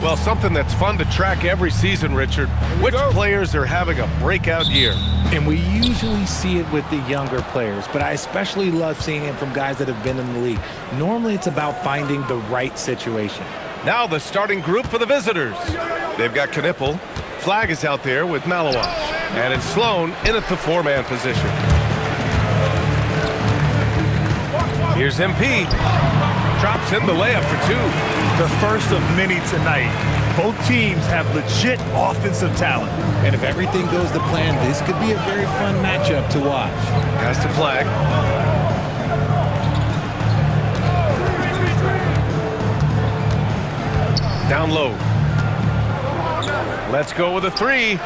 Well, something that's fun to track every season, Richard. Which players are having a breakout year? And we usually see it with the younger players, but I especially love seeing it from guys that have been in the league. Normally, it's about finding the right situation. Now the starting group for the visitors. They've got Knipple. Flag is out there with Malawach. And it's Sloan in at the four-man position. Here's MP. Drops in the layup for two. The first of many tonight. Both teams have legit offensive talent. And if everything goes to plan, this could be a very fun matchup to watch. Pass to Flag. Down low. Let's go with a three.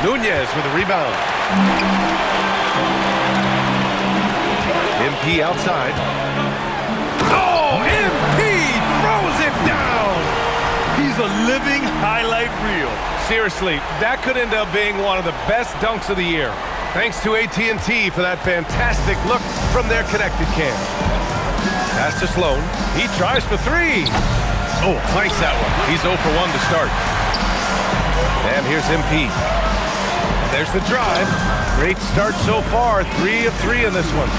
Nunez with a rebound. MP outside. Oh, MP throws it down. He's a living highlight reel. Seriously, that could end up being one of the best dunks of the year. Thanks to AT&T for that fantastic look from their connected cam. Pass to Sloan. He tries for three. Oh, clanks that one. He's 0 for 1 to start. And here's MP. There's the drive. Great start so far. 3 of 3 in this one.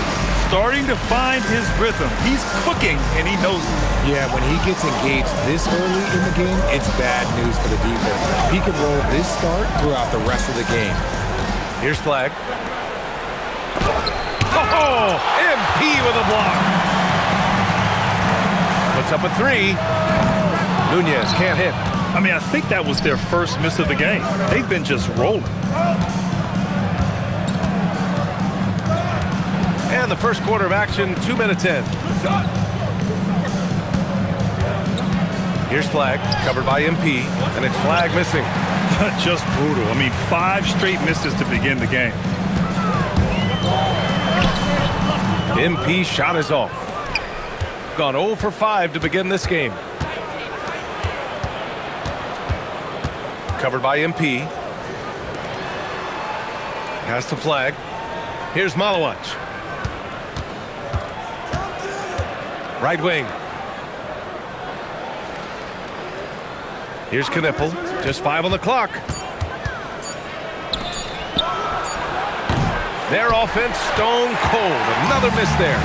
Starting to find his rhythm. He's cooking, and he knows it. Yeah, when he gets engaged this early in the game, it's bad news for the defense. He can roll this start throughout the rest of the game. Here's Flag. Oh, MP with a block. Puts up a three. Nunez can't hit. I mean, I think that was their first miss of the game. They've been just rolling. And the first quarter of action, 2 minutes in. Here's Flag, covered by MP, and it's Flag missing. Just brutal. I mean, 5 straight misses to begin the game. MP shot is off. Gone 0 for 5 to begin this game. Covered by MP. Pass to Flag. Here's Malawach. Right wing. Here's Knipple. Just 5 on the clock. Their offense stone cold. Another miss there.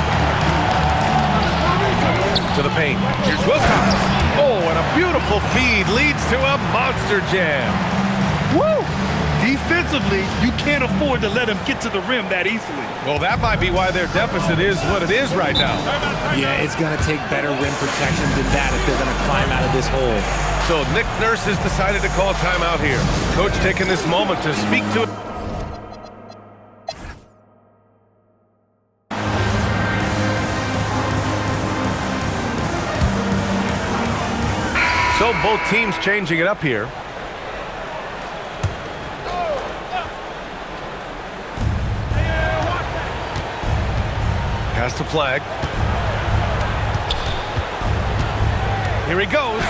To the paint. Here's Wilcox. Oh, and a beautiful feed leads to a monster jam. Woo! Defensively, you can't afford to let him get to the rim that easily. Well, that might be why their deficit is what it is right now. Yeah, it's going to take better rim protection than that if they're going to climb out of this hole. So Nick Nurse has decided to call timeout here. Coach taking this moment to speak to it. So both teams changing it up here. Pass to Flag. Here he goes.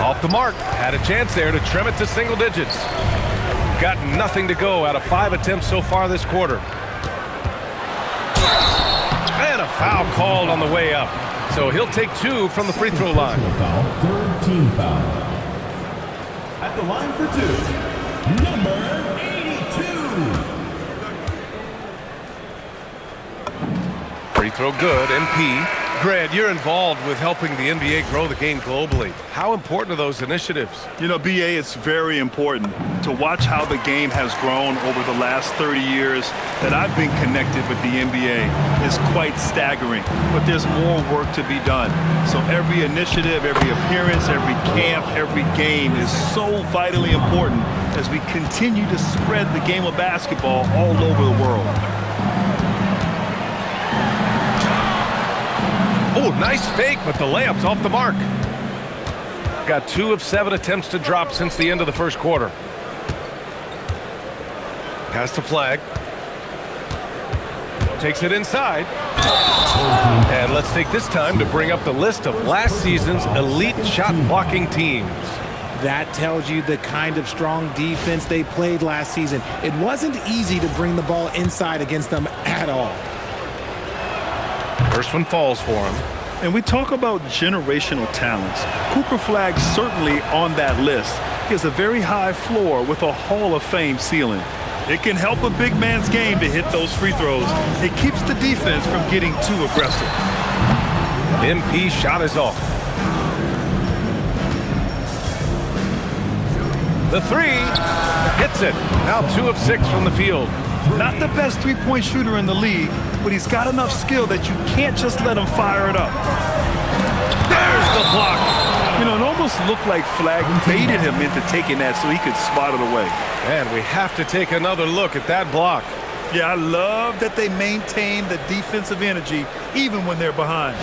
Off the mark. Had a chance there to trim it to single digits. Got nothing to go out of 5 attempts so far this quarter. And a foul called on the way up. So he'll take 2 from the free throw line. Third team foul. At the line for 2, number 82. Free throw good, MP. Grant, you're involved with helping the NBA grow the game globally. How important are those initiatives? You know, BA, it's very important to watch how the game has grown over the last 30 years that I've been connected with the NBA. Is quite staggering, but there's more work to be done. So every initiative, every appearance, every camp, every game is so vitally important as we continue to spread the game of basketball all over the world. Oh, nice fake, but the layup's off the mark. Got 2 of 7 attempts to drop since the end of the first quarter. Pass to Flag. Takes it inside. And let's take this time to bring up the list of last season's elite shot blocking teams. That tells you the kind of strong defense they played last season. It wasn't easy to bring the ball inside against them at all. First one falls for him. And we talk about generational talents. Cooper Flagg's certainly on that list. He has a very high floor with a Hall of Fame ceiling. It can help a big man's game to hit those free throws. It keeps the defense from getting too aggressive. MP shot is off. The three hits it. Now 2 of 6 from the field. Not the best three-point shooter in the league, but he's got enough skill that you can't just let him fire it up. There's the block. You know, it almost looked like Flagg baited him into taking that so he could spot it away. And we have to take another look at that block. Yeah, I love that they maintain the defensive energy even when they're behind.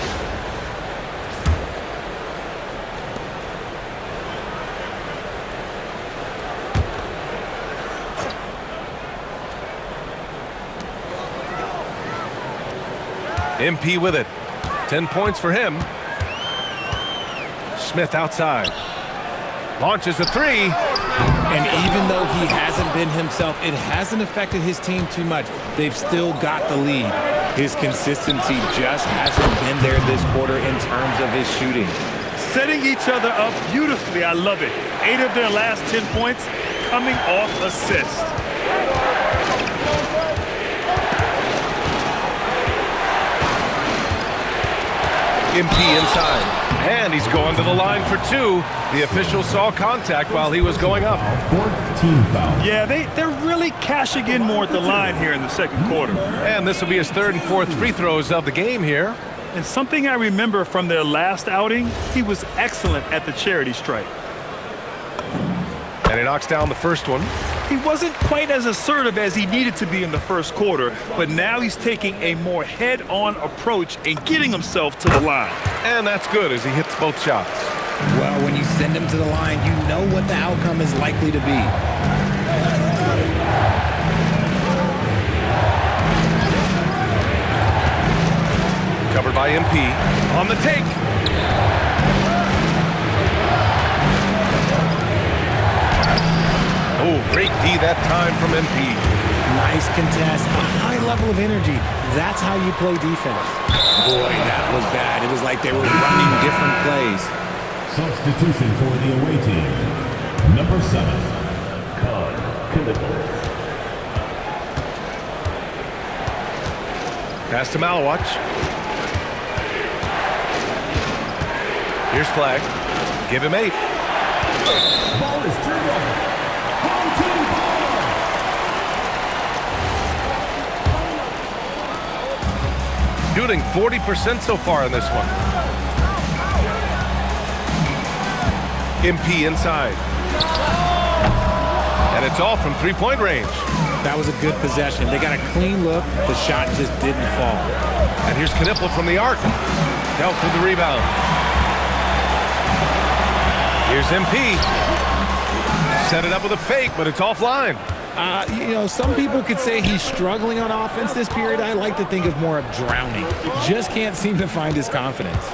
MP with it. 10 points for him. Smith outside. Launches a three. And even though he hasn't been himself, it hasn't affected his team too much. They've still got the lead. His consistency just hasn't been there this quarter in terms of his shooting. Setting each other up beautifully. I love it. 8 of their last 10 points coming off assists. MP inside. And he's going to the line for 2. The official saw contact while he was going up. 14 foul. Yeah, they're really cashing in more at the line here in the second quarter. And this will be his 3rd and 4th free throws of the game here. And something I remember from their last outing, he was excellent at the charity stripe. And he knocks down the first one. He wasn't quite as assertive as he needed to be in the first quarter, but now he's taking a more head-on approach and getting himself to the line. And that's good as he hits both shots. Well, when you send him to the line, you know what the outcome is likely to be. Covered by MP. On the take. Oh, great D that time from MP. Nice contest, a high level of energy. That's how you play defense. Boy, that was bad. It was like they were running different plays. Substitution for the away team. Number 7, Con Knuckles. Pass to Malawatch. Here's Flagg. Give him 8. Ball is turned over. Home team ball. Shooting 40% so far in this one. MP inside. And it's all from 3-point range. That was a good possession. They got a clean look. The shot just didn't fall. And here's Knipple from the arc. Dealt with the rebound. Here's MP. Set it up with a fake, but it's offline. You know, some people could say he's struggling on offense this period. I like to think of more of drowning. Just can't seem to find his confidence.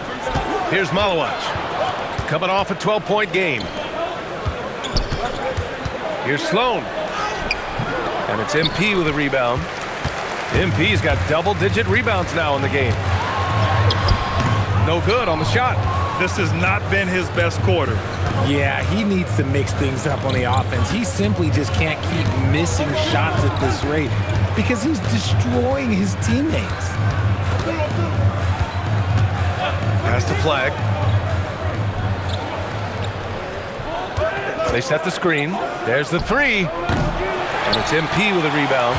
Here's Malawatch. Coming off a 12-point game. Here's Sloan. And it's MP with a rebound. MP's got double-digit rebounds now in the game. No good on the shot. This has not been his best quarter. Yeah, he needs to mix things up on the offense. He simply just can't keep missing shots at this rate because he's destroying his teammates. Pass to Flagg. They set the screen. There's the 3. And it's MP with a rebound.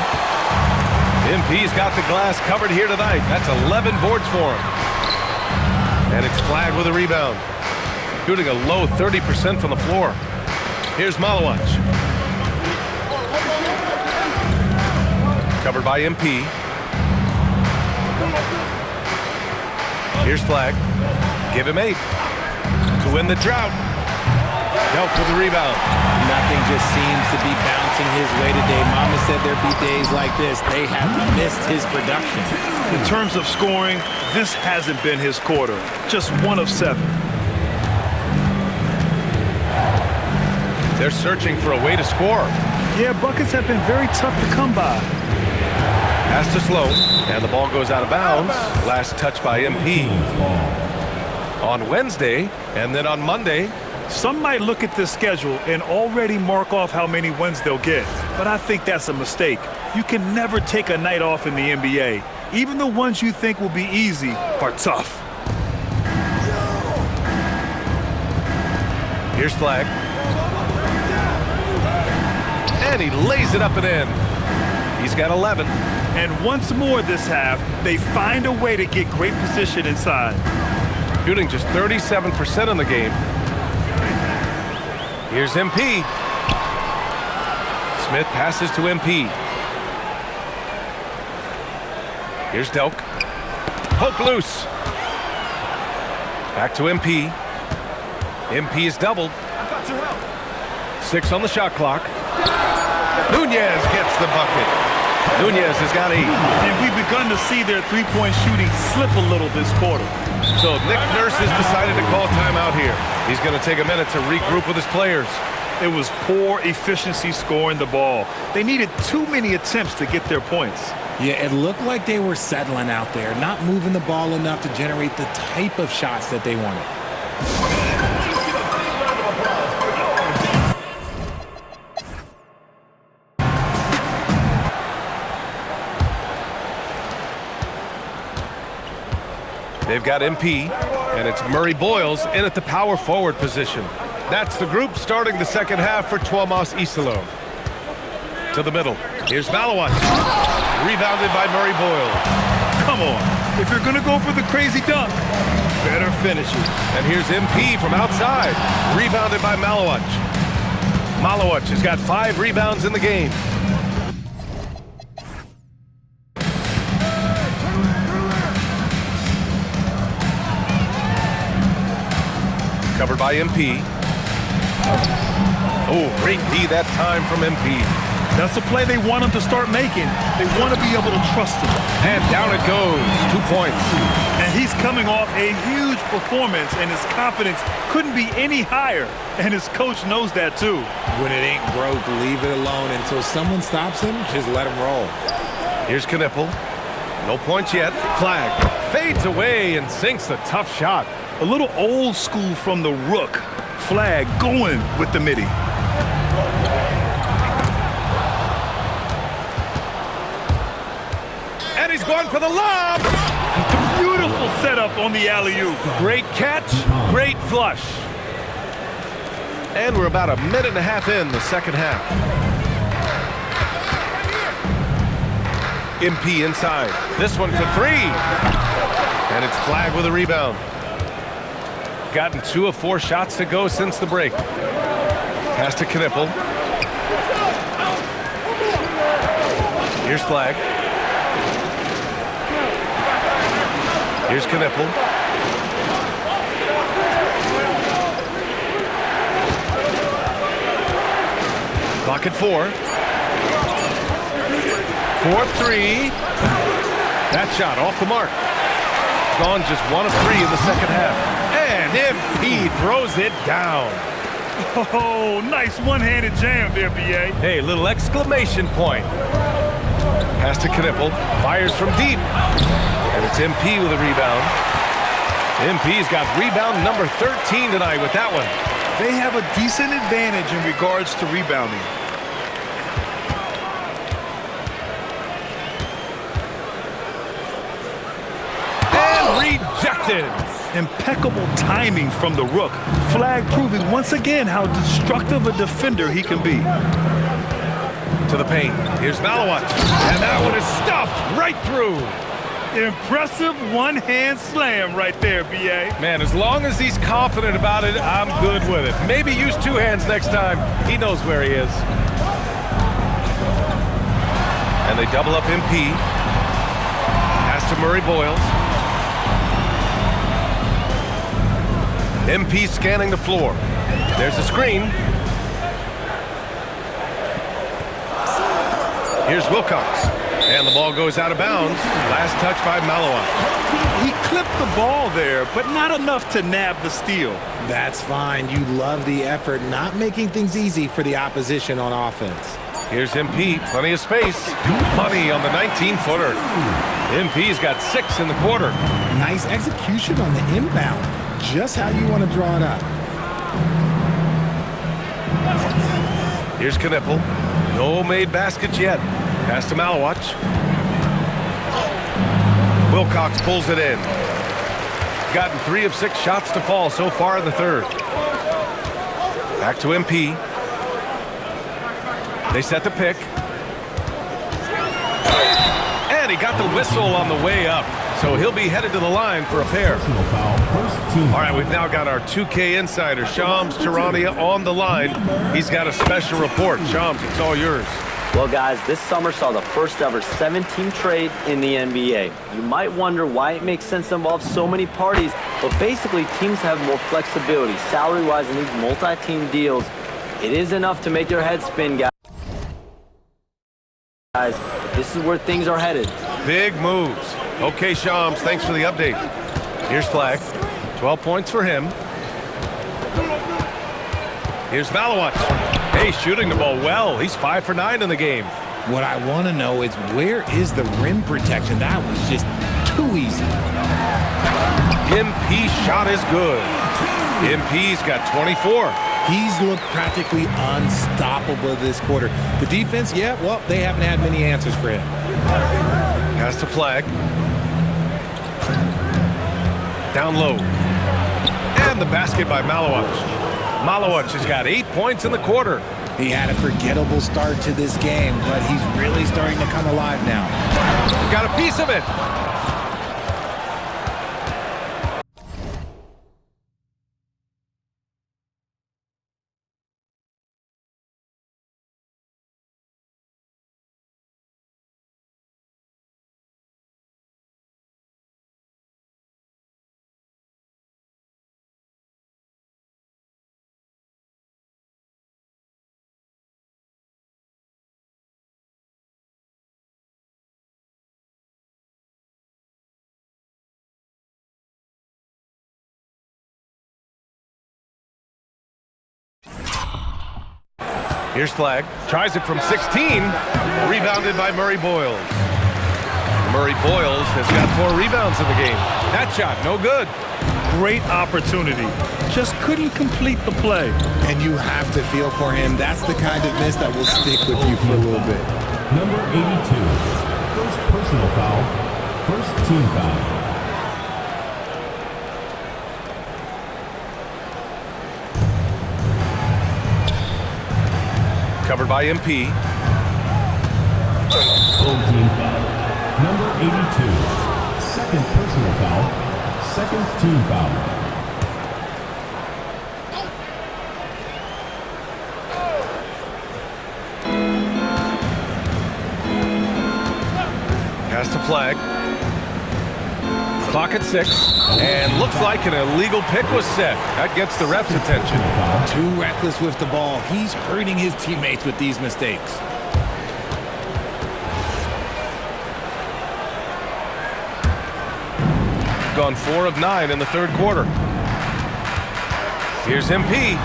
MP's got the glass covered here tonight. That's 11 boards for him. And it's Flagg with a rebound. Shooting a low 30% from the floor. Here's Malawatch. Covered by MP. Here's Flagg. Give him 8. To win the drought. Dealt with the rebound. Nothing just seems to be bouncing his way today. Mama said there'd be days like this. They have missed his production. In terms of scoring, this hasn't been his quarter. Just 1 of 7. They're searching for a way to score. Yeah, buckets have been very tough to come by. Pass to Sloan, and the ball goes out of bounds. Last touch by MP. on Wednesday, and then on Monday. Some might look at this schedule and already mark off how many wins they'll get, but I think that's a mistake. You can never take a night off in the NBA. Even the ones you think will be easy are tough. Here's Flag. And he lays it up and in. He's got 11. And once more this half, they find a way to get great position inside. Shooting just 37% in the game. Here's MP. Smith passes to MP. Here's Delk. Poke loose. Back to MP. MP is doubled. 6 on the shot clock. Nunez gets the bucket. Nunez has got 8. And we've begun to see their three-point shooting slip a little this quarter. So Nick Nurse has decided to call timeout here. He's going to take a minute to regroup with his players. It was poor efficiency scoring the ball. They needed too many attempts to get their points. Yeah, it looked like they were settling out there, not moving the ball enough to generate the type of shots that they wanted. They've got MP, and it's Murray Boyles in at the power forward position. That's the group starting the second half for Tuomas Iserlohn. To the middle. Here's Malawat. Rebounded by Murray Boyles. Come on. If you're going to go for the crazy dunk, better finish it. And here's MP from outside. Rebounded by Malawat. Malawat has got 5 rebounds in the game. Covered by MP. Oh, great D that time from MP. That's the play they want him to start making. They want to be able to trust him. And down it goes. 2 points. And he's coming off a huge performance, and his confidence couldn't be any higher. And his coach knows that too. When it ain't broke, leave it alone until someone stops him. Just let him roll. Here's Knippel. No points yet. Flag fades away and sinks a tough shot. A little old school from the Rook. Flag going with the midi. And he's going for the lob. Beautiful setup on the alley-oop. Great catch, great flush. And we're about a minute and a half in the second half. MP inside. This one for 3. And it's Flag with a rebound. Gotten 2 of 4 shots to go since the break. Pass to Knippel. Here's Flag. Here's Knippel. Clock at 4. 4-3. That shot off the mark. Gone just 1 of 3 in the second half. And MP throws it down. Oh, nice one-handed jam there, B.A. Hey, little exclamation point. Pass to Knippel. Fires from deep. And it's MP with a rebound. MP's got rebound number 13 tonight with that one. They have a decent advantage in regards to rebounding. Rejected. Impeccable timing from the Rook. Flag proving once again how destructive a defender he can be. To the paint. Here's Malawat. And that one is stuffed right through. Impressive one-hand slam right there, B.A. Man, as long as he's confident about it, I'm good with it. Maybe use 2 hands next time. He knows where he is. And they double up MP. Pass to Murray Boyles. MP scanning the floor. There's a screen. Here's Wilcox. And the ball goes out of bounds. Last touch by Malawat. He clipped the ball there, but not enough to nab the steal. That's fine. You love the effort, not making things easy for the opposition on offense. Here's MP. Plenty of space. Money on the 19-footer. MP's got 6 in the quarter. Nice execution on the inbound. just how you want to draw it up. Here's Knipple. No made baskets yet. Pass to Malawach. Wilcox pulls it in. Gotten 3 of 6 shots to fall so far in the third. Back to MP. They set the pick. And he got the whistle on the way up. So he'll be headed to the line for a pair. All right, we've now got our 2K insider, Shams Charania, on the line. He's got a special report. Shams, it's all yours. Well, guys, this summer saw the first ever 7-team trade in the NBA. You might wonder why it makes sense to involve so many parties, but basically teams have more flexibility salary-wise in these multi-team deals. It is enough to make your head spin, guys. This is where things are headed. Big moves. Okay, Shams, thanks for the update. Here's Flagg. 12 points for him. Here's Malawach. Hey, shooting the ball well. He's 5 for 9 in the game. What I want to know is, where is the rim protection? That was just too easy. MP's shot is good. MP's got 24. He's looked practically unstoppable this quarter. The defense, yeah, well, they haven't had many answers for him. Pass to Flagg. Down low. And the basket by Malawach. Malawach has got 8 points in the quarter. He had a forgettable start to this game, but he's really starting to come alive now. Got a piece of it. Here's Flagg. Tries it from 16. Rebounded by Murray Boyles. Murray Boyles has got 4 rebounds in the game. That shot, no good. Great opportunity. Just couldn't complete the play. And you have to feel for him. That's the kind of miss that will stick with you for a little bit. Number 82. First personal foul. First team foul. Covered by MP. Full team foul. Number 82. Second personal foul. Second team foul. Pass to Flagg. Clock at 6. And looks like an illegal pick was set. That gets the ref's attention. Too reckless with the ball. He's hurting his teammates with these mistakes. Gone 4 of 9 in the third quarter. Here's MP.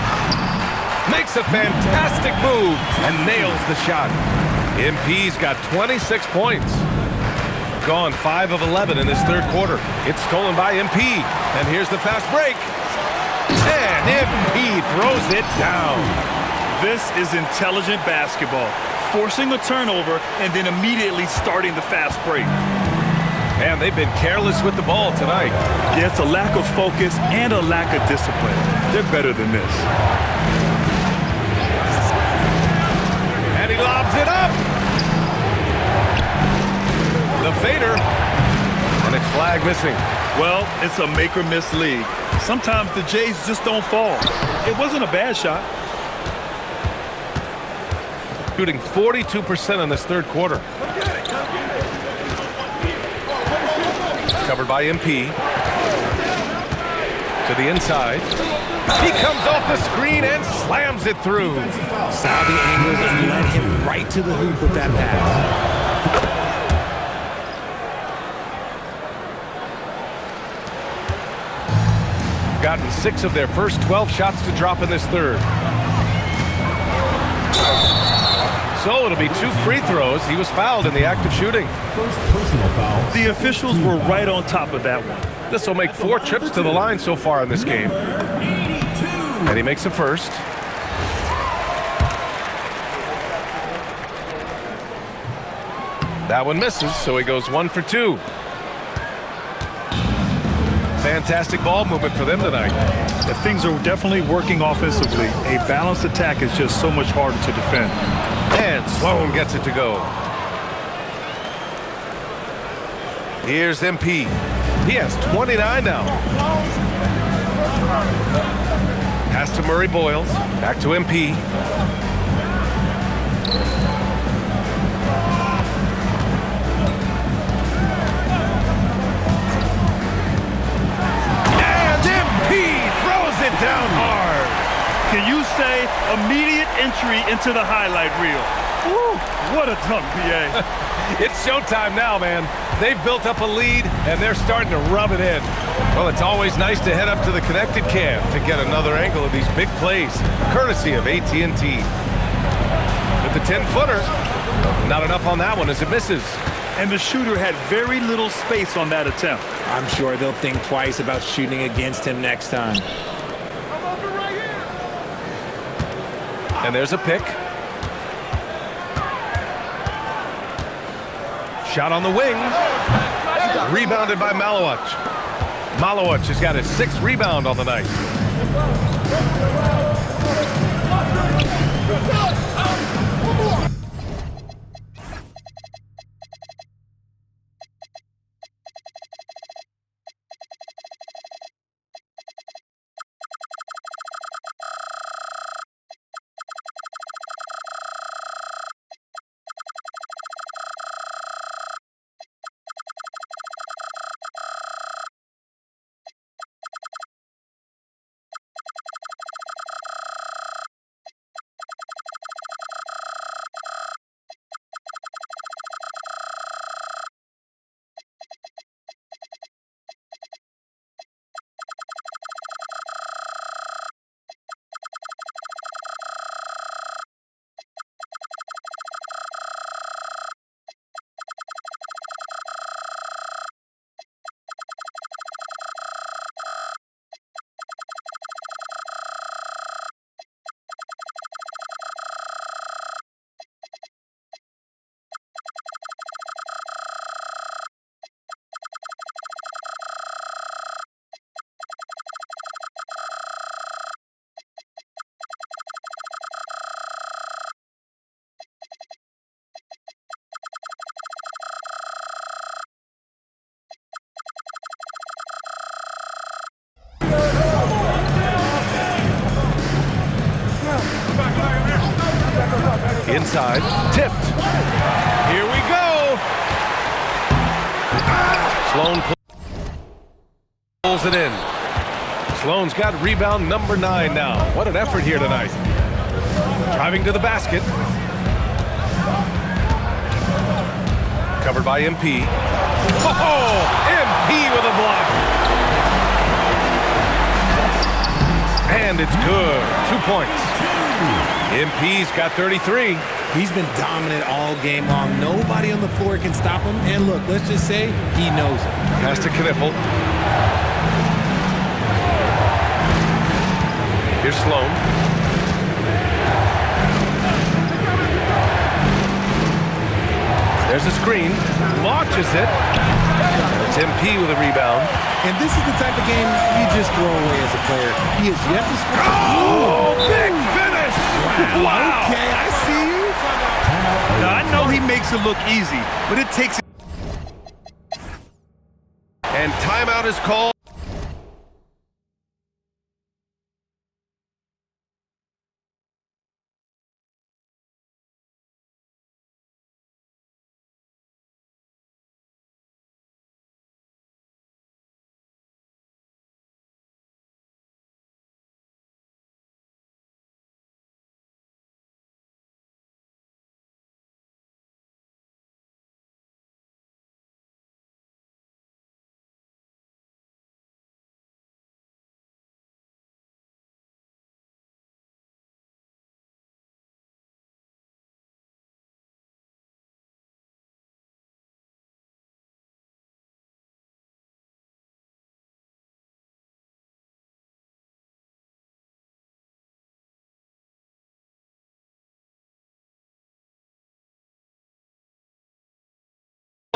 Makes a fantastic move and nails the shot. MP's got 26 points. Gone 5 of 11 in this third quarter. It's stolen by MP. And here's the fast break. And MP throws it down. This is intelligent basketball. Forcing a turnover and then immediately starting the fast break. And they've been careless with the ball tonight. Yeah, it's a lack of focus and a lack of discipline. They're better than this. And he lobs it up. The fader. And it's Flagg missing. Well, it's a make or miss league. Sometimes the Jays just don't fall. It wasn't a bad shot. Shooting 42% in this third quarter. Covered by MP. To the inside. He comes off the screen and slams it through. Saw the angles and led him right to the hoop with that pass. Gotten 6 of their first 12 shots to drop in this third. So it'll be 2 free throws. He was fouled in the act of shooting. First personal foul. The officials were right on top of that one. This will make 4 trips to the line so far in this game. And he makes the first. That one misses, so he goes 1 for 2. Fantastic ball movement for them tonight. If things are definitely working offensively, a balanced attack is just so much harder to defend. And Sloan gets it to go. Here's MP. He has 29 now. Pass to Murray Boyles. Back to MP. And MP throws it down hard. Can you say immediate entry into the highlight reel? Woo, what a dunk, PA. It's showtime now, man. They've built up a lead, and they're starting to rub it in. Well, it's always nice to head up to the connected cam to get another angle of these big plays, courtesy of AT&T. With the 10-footer, not enough on that one as it misses. And the shooter had very little space on that attempt. I'm sure they'll think twice about shooting against him next time. And there's a pick. Shot on the wing. Rebounded by Malowich. Malowich has got his 6th rebound on the night. Inside, tipped. Here we go. Sloan pulls it in. Sloan's got rebound number 9 now. What an effort here tonight. Driving to the basket. Covered by MP. Oh, MP with a block. And it's good. 2 points. MP's got 33. He's been dominant all game long. Nobody on the floor can stop him. And look, let's just say he knows it. Pass to Knippel. Here's Sloan. There's a screen. Launches it. It's MP with a rebound. And this is the type of game you just throw away as a player. He has yet to score. Oh, big finish! Wow! Okay, I see you. Now, I know he makes it look easy, but it takes... And timeout is called.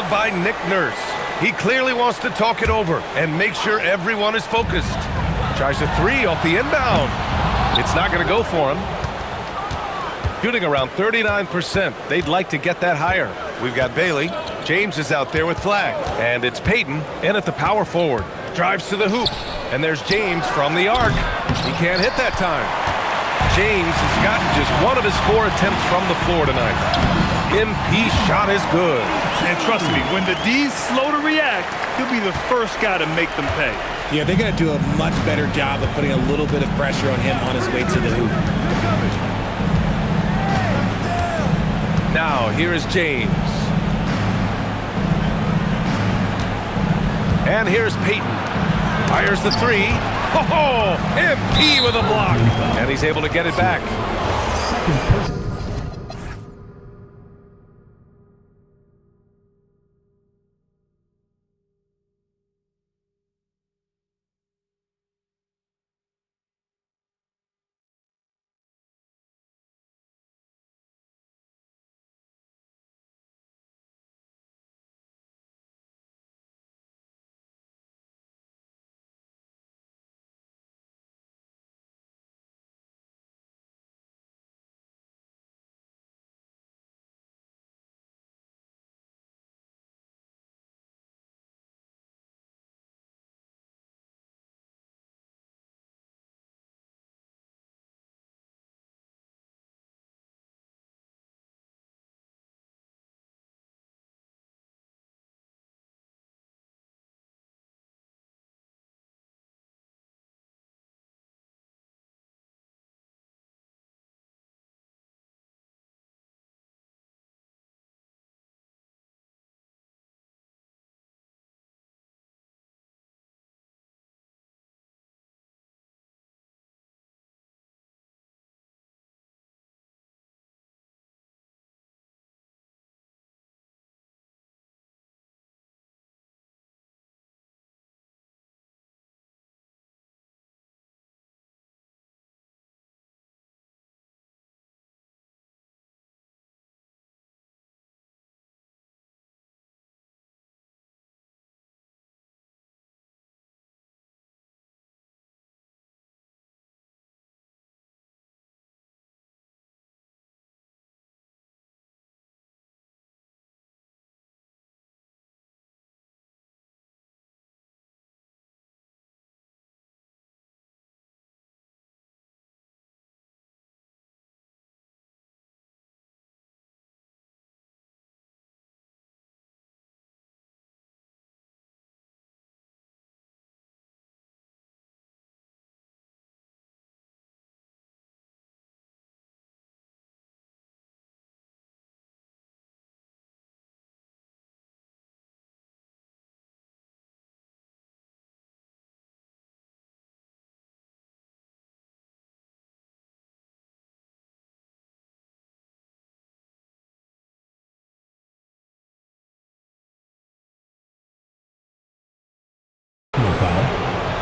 by Nick Nurse. He clearly wants to talk it over and make sure everyone is focused. Tries a three off the inbound. It's not going to go for him. Shooting around 39%. They'd like to get that higher. We've got Bailey. James is out there with flag. And it's Payton in at the power forward. Drives to the hoop. And there's James from the arc. He can't hit that time. James has gotten just one of his 4 attempts from the floor tonight. MP shot is good. And trust me, when the D's slow to react, he'll be the first guy to make them pay. Yeah, they got to do a much better job of putting a little bit of pressure on him on his way to the hoop. Now, here is James. And here's Payton. Fires the three. Oh, MP with a block. And he's able to get it back.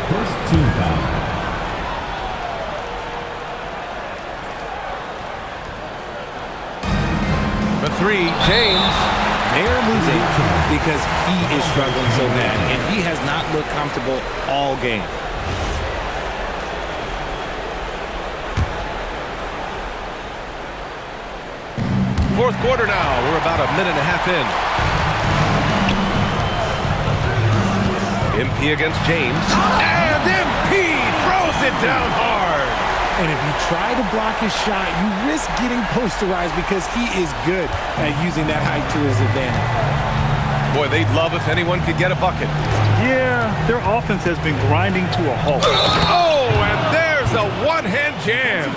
First team foul. For three, James. They're losing because he is struggling so bad, and he has not looked comfortable all game. Fourth quarter now. We're about a minute and a half in. MP against James. And MP throws it down hard. And if you try to block his shot, you risk getting posterized because he is good at using that height to his advantage. Boy, they'd love if anyone could get a bucket. Yeah, their offense has been grinding to a halt. Oh, and there's a one-hand jam.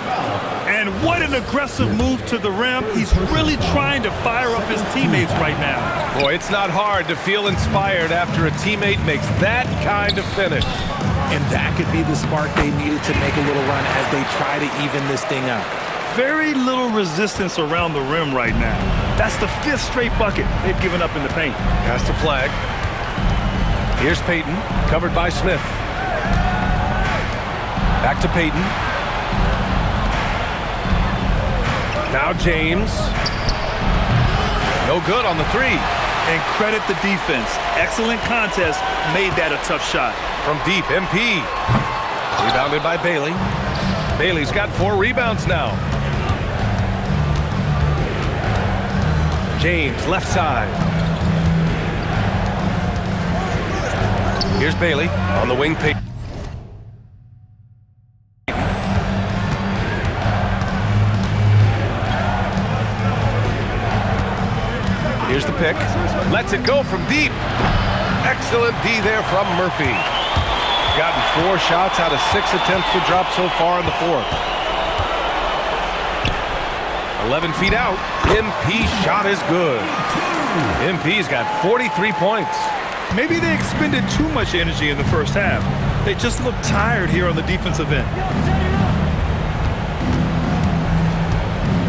And what an aggressive move to the rim. He's really trying to fire up his teammates right now. Boy, it's not hard to feel inspired after a teammate makes that kind of finish. And that could be the spark they needed to make a little run as they try to even this thing up. Very little resistance around the rim right now. That's the 5th straight bucket they've given up in the paint. Pass to flag. Here's Payton, covered by Smith. Back to Payton. Now James. No good on the three. And credit the defense. Excellent contest made that a tough shot. From deep, MP. Rebounded by Bailey. Bailey's got 4 rebounds now. James, left side. Here's Bailey on the wing. Here's the pick. Lets it go from deep. Excellent D there from Murphy. Gotten 4 shots out of 6 attempts to drop so far in the 4th. 11 feet out. MP's shot is good. MP's got 43 points. Maybe they expended too much energy in the first half. They just look tired here on the defensive end.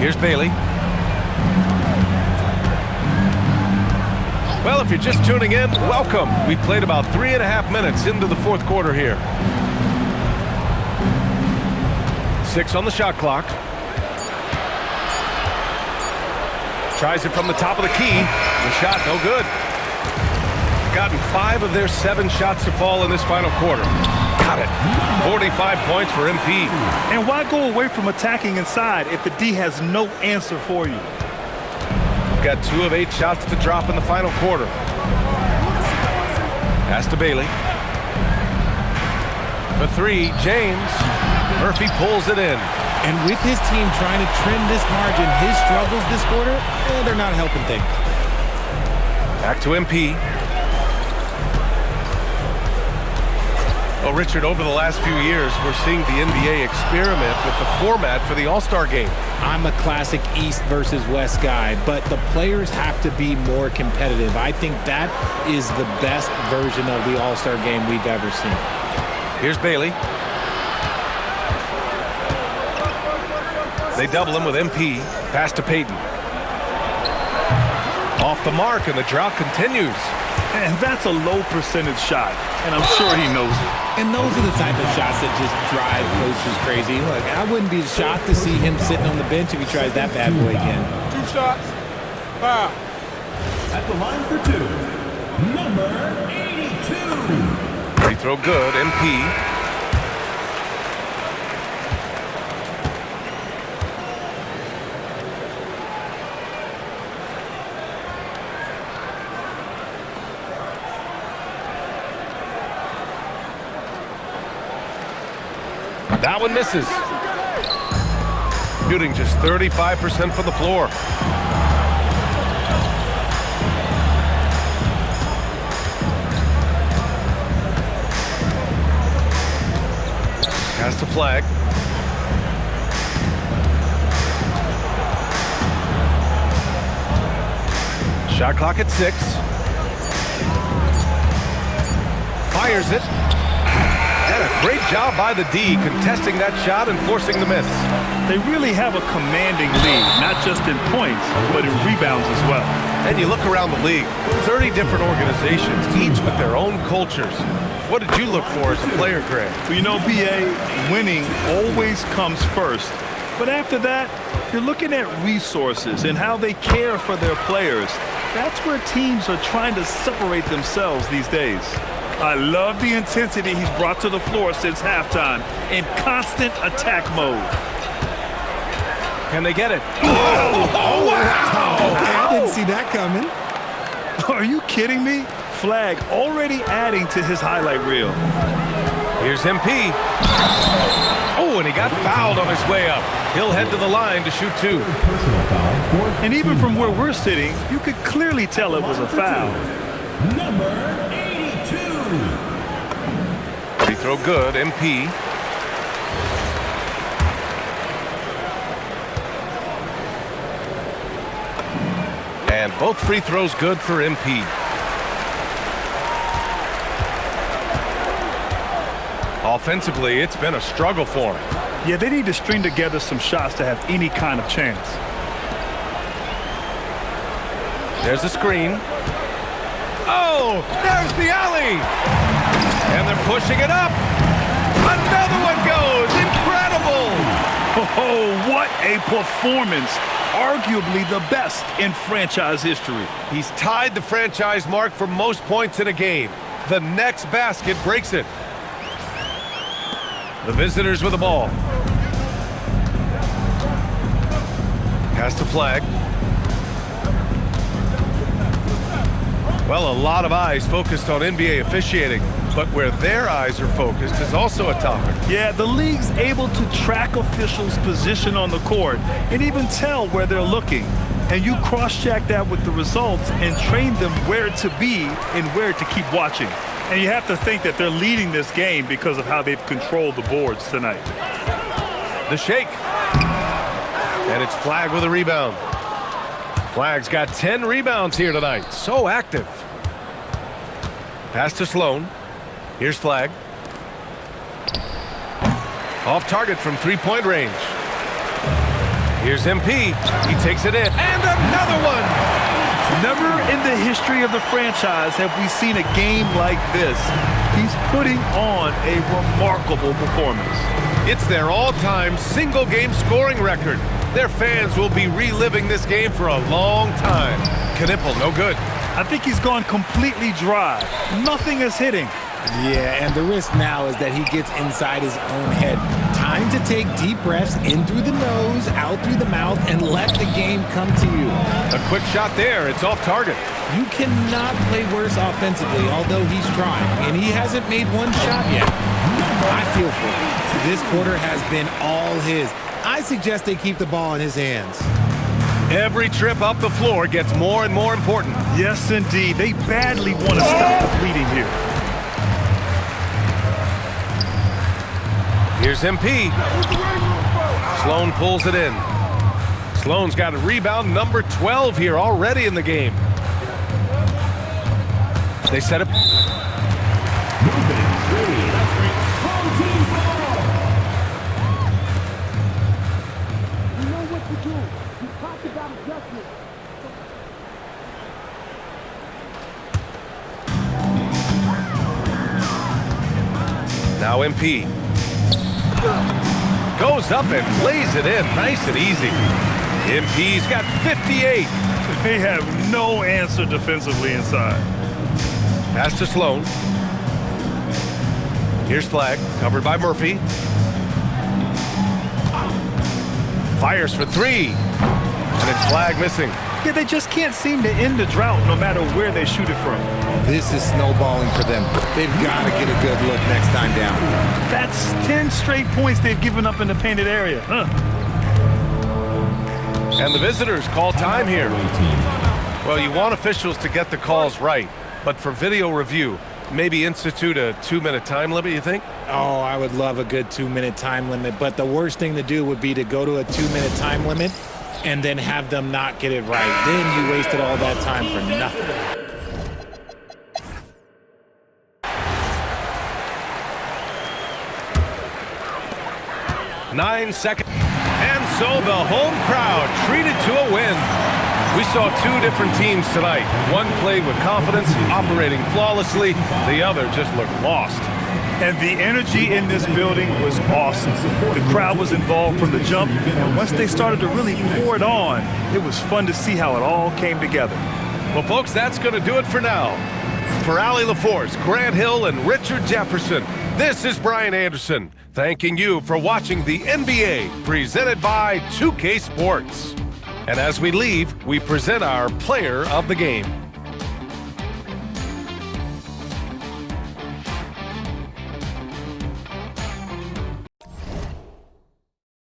Here's Bailey. Well, if you're just tuning in, welcome. We played about 3.5 minutes into the 4th quarter here. 6 on the shot clock. Tries it from the top of the key. The shot, no good. Gotten 5 of their 7 shots to fall in this final quarter. Got it. 45 points for MP. And why go away from attacking inside if the D has no answer for you? Got 2 of 8 shots to drop in the final quarter. Pass to Bailey. For 3, James. Murphy pulls it in. And with his team trying to trim this margin, his struggles this quarter, they're not helping things. Back to MP. Well, Richard, over the last few years, we're seeing the NBA experiment with the format for the All-Star game. I'm a classic East versus West guy, but the players have to be more competitive. I think that is the best version of the All-Star game we've ever seen. Here's Bailey. They double him with MP. Pass to Payton. Off the mark, and the drought continues. And that's a low percentage shot, and I'm sure he knows it. And those are the type of shots that just drive coaches crazy. Look, I wouldn't be shocked to see him sitting on the bench if he tries that bad boy again. 2 shots. Foul. At the line for 2, number 82. Free throw good, MP. That one misses. Shooting just 35% from the floor. Pass to Flag. Shot clock at 6. Fires it. And a great job by the D, contesting that shot and forcing the miss. They really have a commanding lead, not just in points, but in rebounds as well. And you look around the league, 30 different organizations, each with their own cultures. What did you look for as a player, Greg? Well, you know, BA, winning always comes first. But after that, you're looking at resources and how they care for their players. That's where teams are trying to separate themselves these days. I love the intensity he's brought to the floor since halftime in constant attack mode. Can they get it? Oh, wow! Okay, I didn't see that coming. Are you kidding me? Flag already adding to his highlight reel. Here's MP. Oh, and he got fouled on his way up. He'll head to the line to shoot 2. And even from where we're sitting, you could clearly tell it was a foul. Number 82. Free throw good, MP. And both free throws good for MP. Offensively, it's been a struggle for him. Yeah, they need to string together some shots to have any kind of chance. There's a screen. Oh, there's the alley. And they're pushing it up. Another one goes. Incredible. Oh, what a performance. Arguably the best in franchise history. He's tied the franchise mark for most points in a game. The next basket breaks it. The visitors with the ball. Pass to Flag. Well, a lot of eyes focused on NBA officiating, but where their eyes are focused is also a topic. Yeah, the league's able to track officials' position on the court and even tell where they're looking. And you cross-check that with the results and train them where to be and where to keep watching. And you have to think that they're leading this game because of how they've controlled the boards tonight. The shake. And it's Flag with a rebound. Flag's got 10 rebounds here tonight. So active. Pass to Sloan. Here's Flag. Off target from three-point range. Here's MP. He takes it in. And another one! Never in the history of the franchise have we seen a game like this. He's putting on a remarkable performance. It's their all-time single-game scoring record. Their fans will be reliving this game for a long time. Knipple, no good. I think he's gone completely dry. Nothing is hitting. Yeah, and the risk now is that he gets inside his own head. Time to take deep breaths in through the nose, out through the mouth, and let the game come to you. A quick shot there. It's off target. You cannot play worse offensively, although he's trying, and he hasn't made one shot yet. I feel for him. This quarter has been all his. I suggest they keep the ball in his hands. Every trip up the floor gets more and more important. Yes, indeed. They badly want to stop the bleeding here. Here's MP. Sloan pulls it in. Sloan's got a rebound number 12 here already in the game. They set up. Now MP. Goes up and lays it in. Nice and easy. MP's got 58. They have no answer defensively inside. Pass to Sloan. Here's Flag, covered by Murphy. Fires for three. And it's Flag missing. Yeah, they just can't seem to end the drought no matter where they shoot it from. This is snowballing for them. They've got to get a good look next time down. That's 10 straight points they've given up in the painted area. And the visitors call time here. Well, you want officials to get the calls right, but for video review, maybe institute a 2-minute time limit, you think? Oh, I would love a good 2-minute time limit, but the worst thing to do would be to go to a 2-minute time limit and then have them not get it right. Then you wasted all that time for nothing. Nine seconds. And so the home crowd treated to a win. We saw two different teams tonight. One played with confidence, operating flawlessly. The other just looked lost. And the energy in this building was awesome. The crowd was involved from the jump, and once they started to really pour it on, it was fun to see how it all came together. Well, folks, that's going to do it for now. For Allie LaForce, Grant Hill, and Richard Jefferson, this is Brian Anderson, thanking you for watching the NBA, presented by 2K Sports. And as we leave, we present our player of the game.